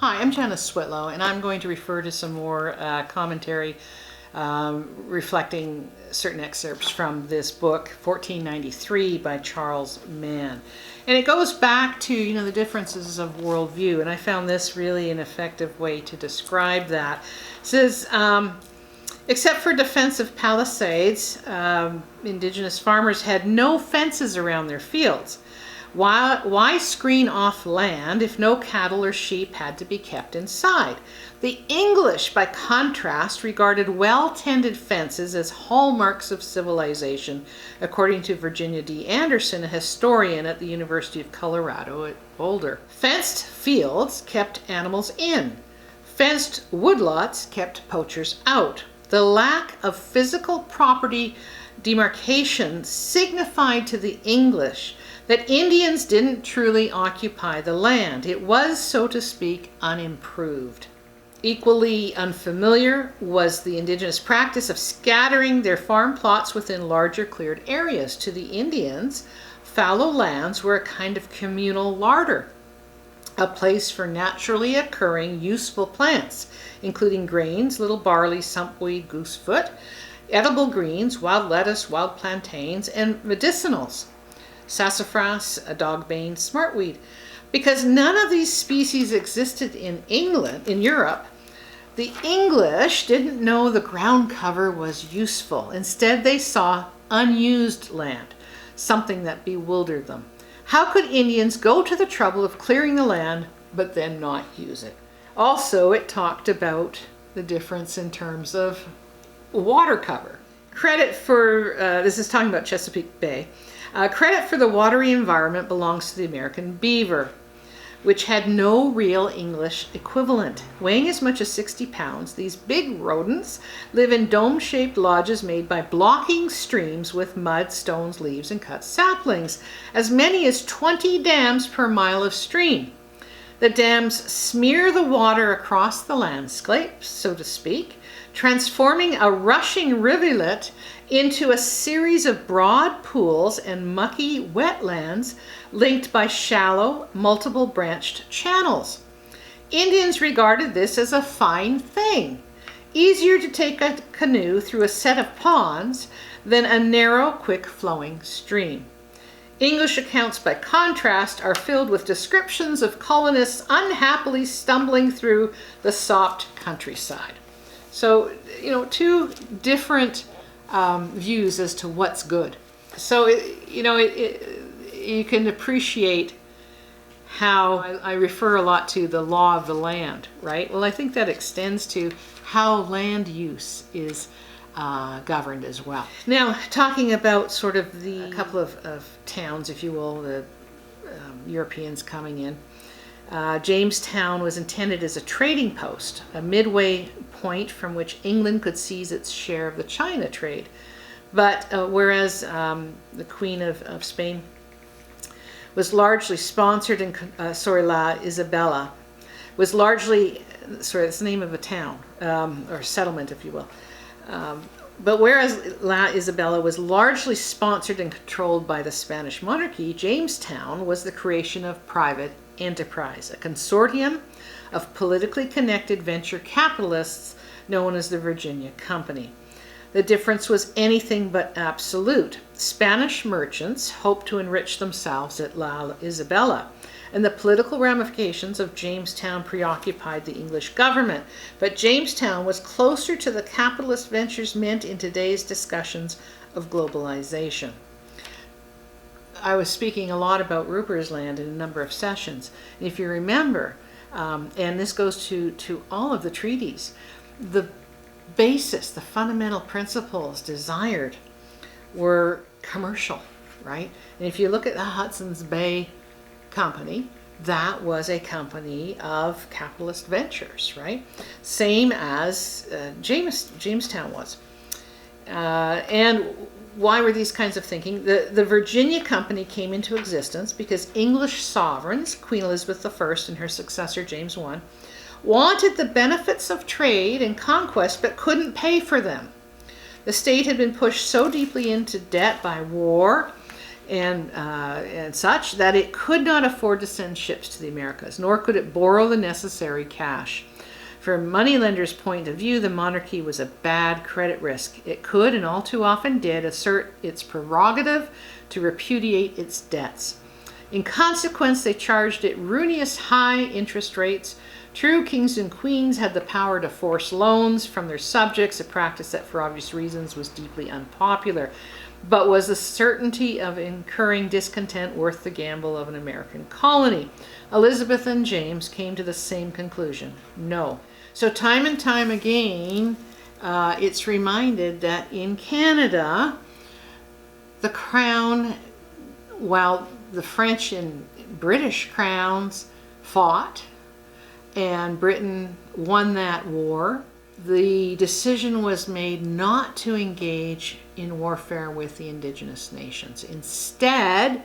Hi, I'm Janice Switlo, and I'm going to refer to some more commentary reflecting certain excerpts from this book, 1493 by Charles Mann. And it goes back to, the differences of worldview, and I found this really an effective way to describe that. It says, except for defensive palisades, Indigenous farmers had no fences around their fields. Why screen off land if no cattle or sheep had to be kept inside? The English, by contrast, regarded well-tended fences as hallmarks of civilization, according to Virginia D. Anderson, a historian at the University of Colorado at Boulder. Fenced fields kept animals in. Fenced woodlots kept poachers out. The lack of physical property demarcation signified to the English that Indians didn't truly occupy the land. It was, so to speak, unimproved. Equally unfamiliar was the Indigenous practice of scattering their farm plots within larger cleared areas. To the Indians, fallow lands were a kind of communal larder, a place for naturally occurring useful plants, including grains, little barley, sumpweed, goosefoot, edible greens, wild lettuce, wild plantains, and medicinals, sassafras, dogbane, smartweed. Because none of these species existed in England, in Europe, the English didn't know the ground cover was useful. Instead, they saw unused land, something that bewildered them. How could Indians go to the trouble of clearing the land, but then not use it? Also, it talked about the difference in terms of water cover. Credit for, this is talking about Chesapeake Bay, credit for the watery environment belongs to the American beaver, which had no real English equivalent. Weighing as much as 60 pounds, these big rodents live in dome-shaped lodges made by blocking streams with mud, stones, leaves, and cut saplings, as many as 20 dams per mile of stream. The dams smear the water across the landscape, so to speak, transforming a rushing rivulet into a series of broad pools and mucky wetlands linked by shallow, multiple branched channels. Indians regarded this as a fine thing, easier to take a canoe through a set of ponds than a narrow, quick-flowing stream. English accounts, by contrast, are filled with descriptions of colonists unhappily stumbling through the sopped countryside. So, two different views as to what's good. So, you can appreciate how I refer a lot to the law of the land, right? Well, I think that extends to how land use is governed as well. Now, talking about sort of a couple of towns, if you will, the Europeans coming in. Jamestown was intended as a trading post, a midway point from which England could seize its share of the China trade. But whereas the Queen of Spain was largely sponsored, La Isabella was largely, that's the name of a town, or settlement, if you will. But whereas La Isabella was largely sponsored and controlled by the Spanish monarchy, Jamestown was the creation of private enterprise, a consortium of politically connected venture capitalists known as the Virginia Company. The difference was anything but absolute. Spanish merchants hoped to enrich themselves at La Isabella, and the political ramifications of Jamestown preoccupied the English government. But Jamestown was closer to the capitalist ventures meant in today's discussions of globalization. I was speaking a lot about Rupert's Land in a number of sessions. And if you remember, and this goes to all of the treaties, the basis, the fundamental principles desired were commercial, right? And if you look at the Hudson's Bay Company, that was a company of capitalist ventures, right? Same as Jamestown was. And why were these kinds of thinking? The Virginia Company came into existence because English sovereigns, Queen Elizabeth I and her successor James I, wanted the benefits of trade and conquest but couldn't pay for them. The state had been pushed so deeply into debt by war and such, that it could not afford to send ships to the Americas, nor could it borrow the necessary cash. From a moneylender's point of view, the monarchy was a bad credit risk. It could, and all too often did, assert its prerogative to repudiate its debts. In consequence, they charged it ruinous high interest rates. True, kings and queens had the power to force loans from their subjects, a practice that for obvious reasons was deeply unpopular. But was the certainty of incurring discontent worth the gamble of an American colony? Elizabeth and James came to the same conclusion. No. So time and time again, it's reminded that in Canada, the crown, while the French and British crowns fought, and Britain won that war, the decision was made not to engage in warfare with the Indigenous nations. Instead,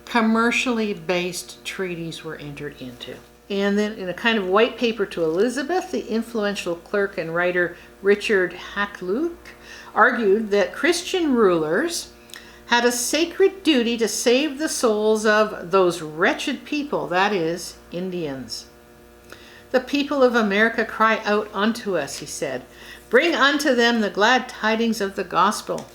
commercially based treaties were entered into. And then in a kind of white paper to Elizabeth, the influential clerk and writer Richard Hakluyt argued that Christian rulers had a sacred duty to save the souls of those wretched people, that is, Indians. The people of America cry out unto us, he said. Bring unto them the glad tidings of the gospel.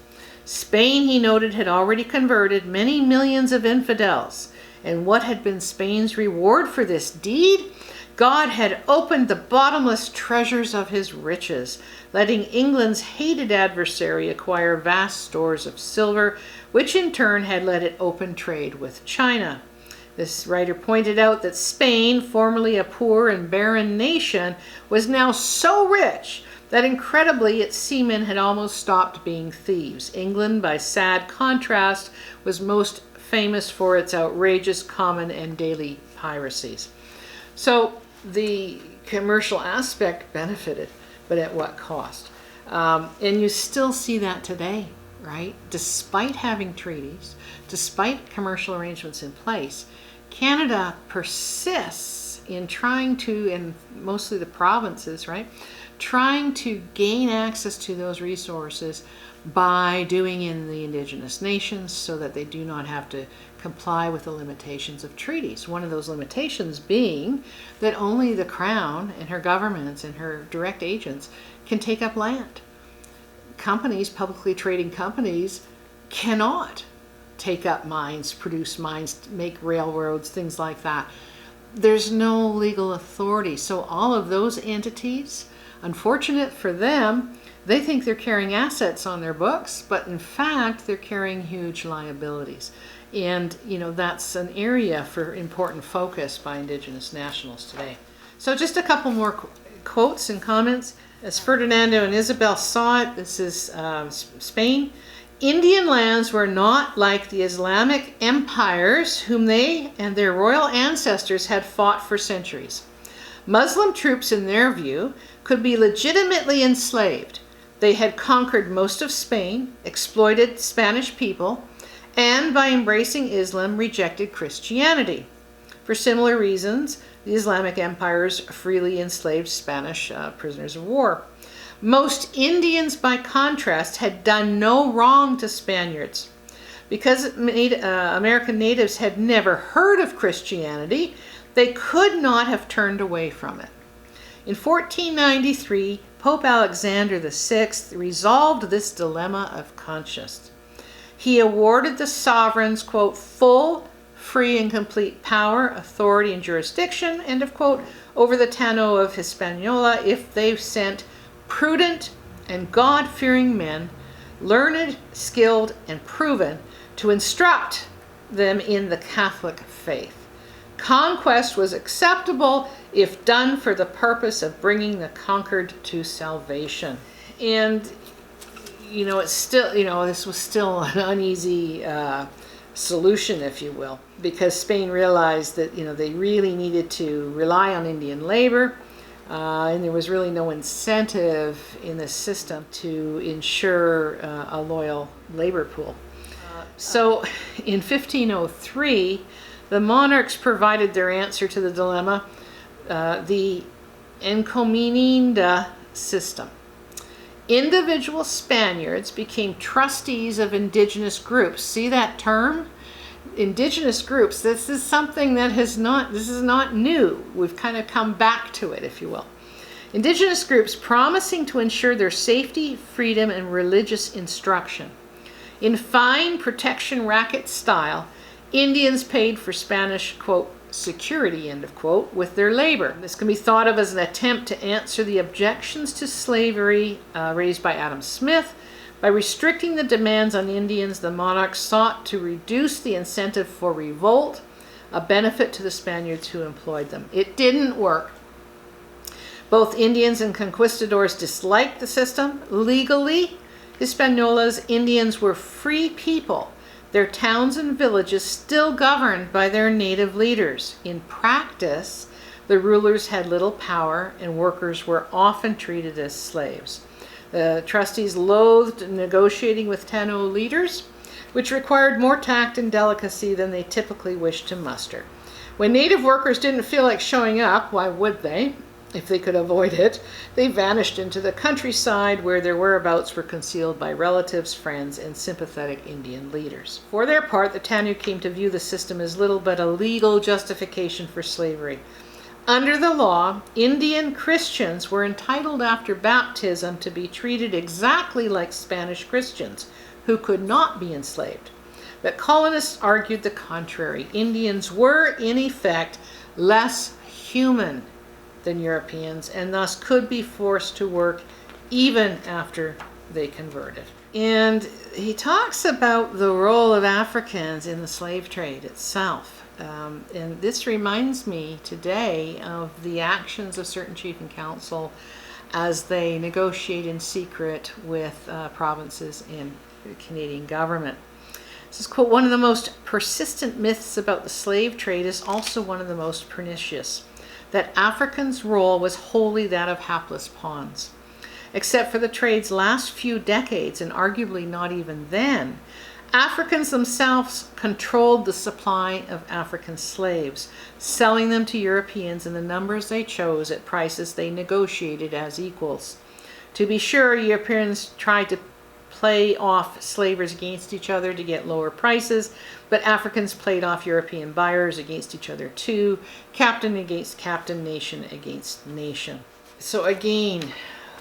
Spain, he noted, had already converted many millions of infidels. And what had been Spain's reward for this deed? God had opened the bottomless treasures of his riches, letting England's hated adversary acquire vast stores of silver, which in turn had let it open trade with China. This writer pointed out that Spain, formerly a poor and barren nation, was now so rich that incredibly its seamen had almost stopped being thieves. England, by sad contrast, was most famous for its outrageous common and daily piracies. So the commercial aspect benefited, but at what cost? And you still see that today, right? Despite having treaties, despite commercial arrangements in place, Canada persists in trying to, and mostly the provinces, right, trying to gain access to those resources by doing in the Indigenous nations so that they do not have to comply with the limitations of treaties. One of those limitations being that only the Crown and her governments and her direct agents can take up land. Companies, publicly trading companies, cannot take up mines, produce mines, make railroads, things like that. There's no legal authority. So all of those entities, unfortunate for them, they think they're carrying assets on their books, but in fact, they're carrying huge liabilities. And, you know, that's an area for important focus by Indigenous nationals today. So just a couple more quotes and comments. As Ferdinando and Isabel saw it, this is Spain. Indian lands were not like the Islamic empires whom they and their royal ancestors had fought for centuries. Muslim troops, in their view, could be legitimately enslaved. They had conquered most of Spain, exploited Spanish people, and by embracing Islam, rejected Christianity. For similar reasons, the Islamic empires freely enslaved Spanish prisoners of war. Most Indians, by contrast, had done no wrong to Spaniards. Because American natives had never heard of Christianity, they could not have turned away from it. In 1493, Pope Alexander VI resolved this dilemma of conscience. He awarded the sovereigns, quote, full, free, and complete power, authority, and jurisdiction, end of quote, over the Tano of Hispaniola if they sent prudent and God-fearing men, learned, skilled, and proven, to instruct them in the Catholic faith. Conquest was acceptable if done for the purpose of bringing the conquered to salvation. And, you know, it's still, you know, this was still an uneasy solution, if you will, because Spain realized that, you know, they really needed to rely on Indian labor. And there was really no incentive in the system to ensure a loyal labor pool. So in 1503, the monarchs provided their answer to the dilemma, the Encomienda system. Individual Spaniards became trustees of indigenous groups. See that term? Indigenous groups, this is something that this is not new. We've kind of come back to it, if you will. Indigenous groups promising to ensure their safety, freedom, and religious instruction. In fine protection racket style, Indians paid for Spanish, quote, security, end of quote, with their labor. This can be thought of as an attempt to answer the objections to slavery raised by Adam Smith. By restricting the demands on Indians, the monarchs sought to reduce the incentive for revolt, a benefit to the Spaniards who employed them. It didn't work. Both Indians and conquistadors disliked the system. Legally, Hispaniolas, Indians were free people, their towns and villages still governed by their native leaders. In practice, the rulers had little power and workers were often treated as slaves. The trustees loathed negotiating with Tano leaders, which required more tact and delicacy than they typically wished to muster. When native workers didn't feel like showing up, why would they? If they could avoid it, they vanished into the countryside where their whereabouts were concealed by relatives, friends, and sympathetic Indian leaders. For their part, the Tanu came to view the system as little but a legal justification for slavery. Under the law, Indian Christians were entitled after baptism to be treated exactly like Spanish Christians, who could not be enslaved. But colonists argued the contrary. Indians were, in effect, less human than Europeans and thus could be forced to work even after they converted. And he talks about the role of Africans in the slave trade itself. And this reminds me today of the actions of certain chief and council as they negotiate in secret with provinces in the Canadian government. This is, quote, one of the most persistent myths about the slave trade is also one of the most pernicious, that Africans' role was wholly that of hapless pawns. Except for the trade's last few decades, and arguably not even then, Africans themselves controlled the supply of African slaves, selling them to Europeans in the numbers they chose at prices they negotiated as equals. To be sure, Europeans tried to play off slavers against each other to get lower prices, but Africans played off European buyers against each other too, captain against captain, nation against nation. So again,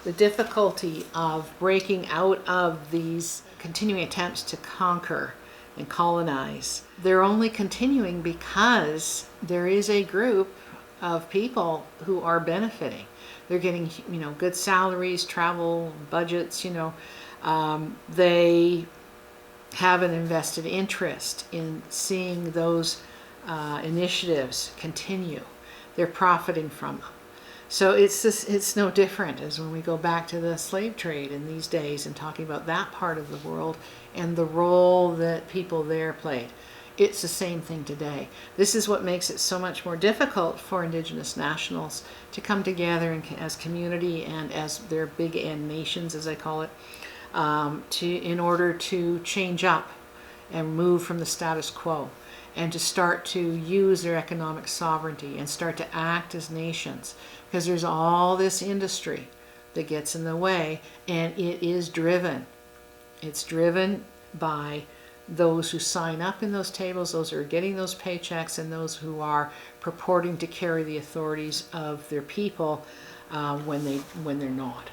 the difficulty of breaking out of these continuing attempts to conquer and colonize. They're only continuing because there is a group of people who are benefiting. They're getting, good salaries, travel budgets, they have an invested interest in seeing those initiatives continue. They're profiting from them. So it's no different as when we go back to the slave trade in these days and talking about that part of the world and the role that people there played. It's the same thing today. This is what makes it so much more difficult for Indigenous nationals to come together as community and as their big N nations, as I call it, in order to change up and move from the status quo and to start to use their economic sovereignty and start to act as nations, because there's all this industry that gets in the way, and it is driven. It's driven by those who sign up in those tables, those who are getting those paychecks, and those who are purporting to carry the authorities of their people when they're not.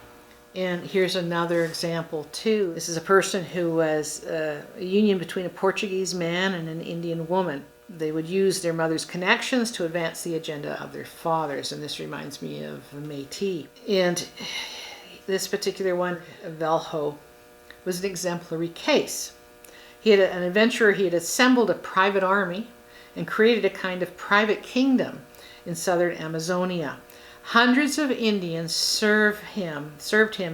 And here's another example too. This is a person who was a union between a Portuguese man and an Indian woman. They would use their mother's connections to advance the agenda of their fathers, and this reminds me of Métis. And this particular one, Velho, was an exemplary case. He had an adventurer. He had assembled a private army and created a kind of private kingdom in southern Amazonia. Hundreds of Indians served him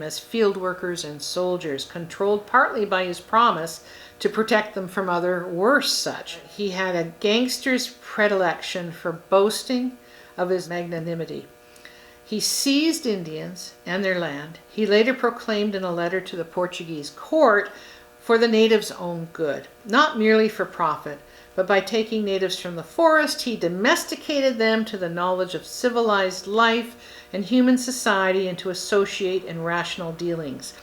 as field workers and soldiers, controlled partly by his promise to protect them from other worse such. He had a gangster's predilection for boasting of his magnanimity. He seized Indians and their land. He later proclaimed in a letter to the Portuguese court for the natives' own good, not merely for profit, but by taking natives from the forest, he domesticated them to the knowledge of civilized life and human society and to associate in rational dealings.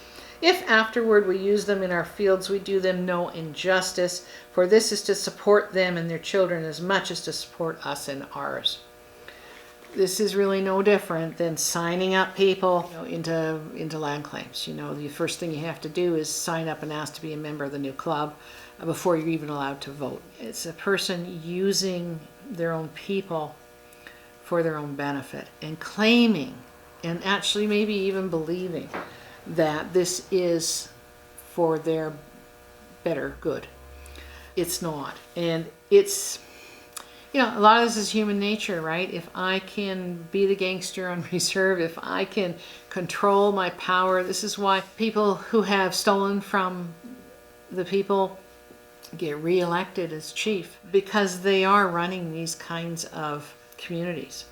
If afterward we use them in our fields, we do them no injustice, for this is to support them and their children as much as to support us and ours. This is really no different than signing up people, into land claims. The first thing you have to do is sign up and ask to be a member of the new club before you're even allowed to vote. It's a person using their own people for their own benefit and claiming and actually maybe even believing that this is for their better good. It's not. And it's, a lot of this is human nature, right? If I can be the gangster on reserve, if I can control my power, this is why people who have stolen from the people get reelected as chief, because they are running these kinds of communities.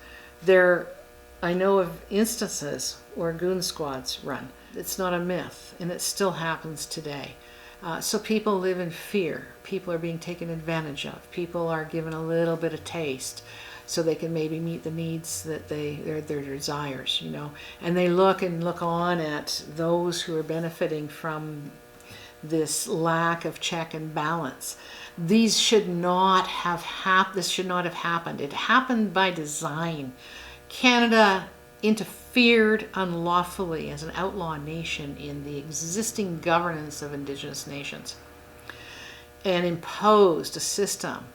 I know of instances where goon squads run. It's not a myth, and it still happens today. So people live in fear. People are being taken advantage of. People are given a little bit of taste so they can maybe meet the needs that their desires, And they look on at those who are benefiting from this lack of check and balance. This should not have happened. It happened by design. Canada interfered unlawfully as an outlaw nation in the existing governance of Indigenous nations and imposed a system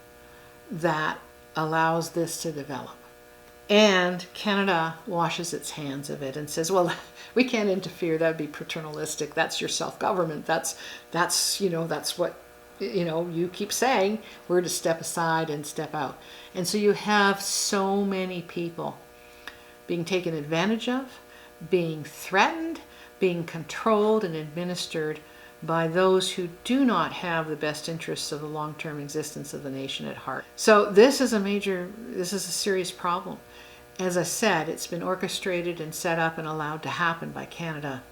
that allows this to develop. And Canada washes its hands of it and says, well, we can't interfere. That would be paternalistic. That's your self-government. That's what, you keep saying. We're to step aside and step out. And so you have so many people being taken advantage of, being threatened, being controlled and administered by those who do not have the best interests of the long-term existence of the nation at heart. So this is a serious problem. As I said, it's been orchestrated and set up and allowed to happen by Canada.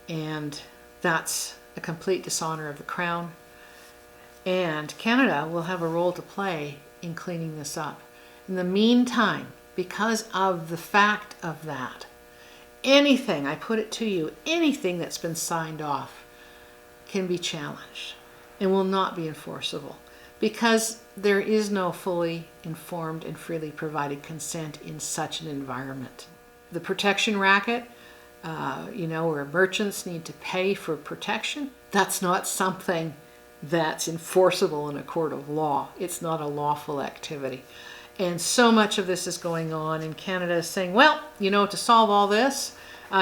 And that's a complete dishonor of the Crown. And Canada will have a role to play in cleaning this up. In the meantime, because of the fact of that, anything, I put it to you, anything that's been signed off can be challenged and will not be enforceable, because there is no fully informed and freely provided consent in such an environment. The protection racket, where merchants need to pay for protection, that's not something that's enforceable in a court of law. It's not a lawful activity. And so much of this is going on, and Canada is saying, well, to solve all this,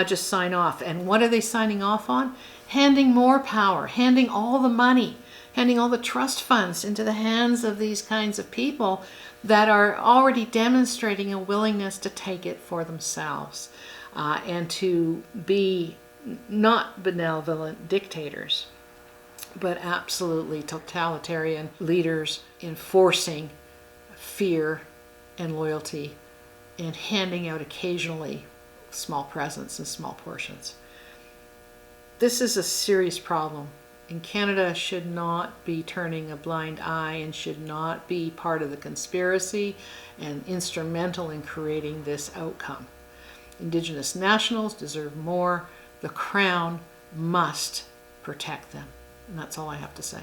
just sign off. And what are they signing off on? Handing more power, handing all the money, handing all the trust funds into the hands of these kinds of people that are already demonstrating a willingness to take it for themselves and to be not benevolent dictators, but absolutely totalitarian leaders enforcing fear and loyalty and handing out occasionally small presents and small portions. This is a serious problem, and Canada should not be turning a blind eye and should not be part of the conspiracy and instrumental in creating this outcome. Indigenous nationals deserve more. The Crown must protect them. And that's all I have to say.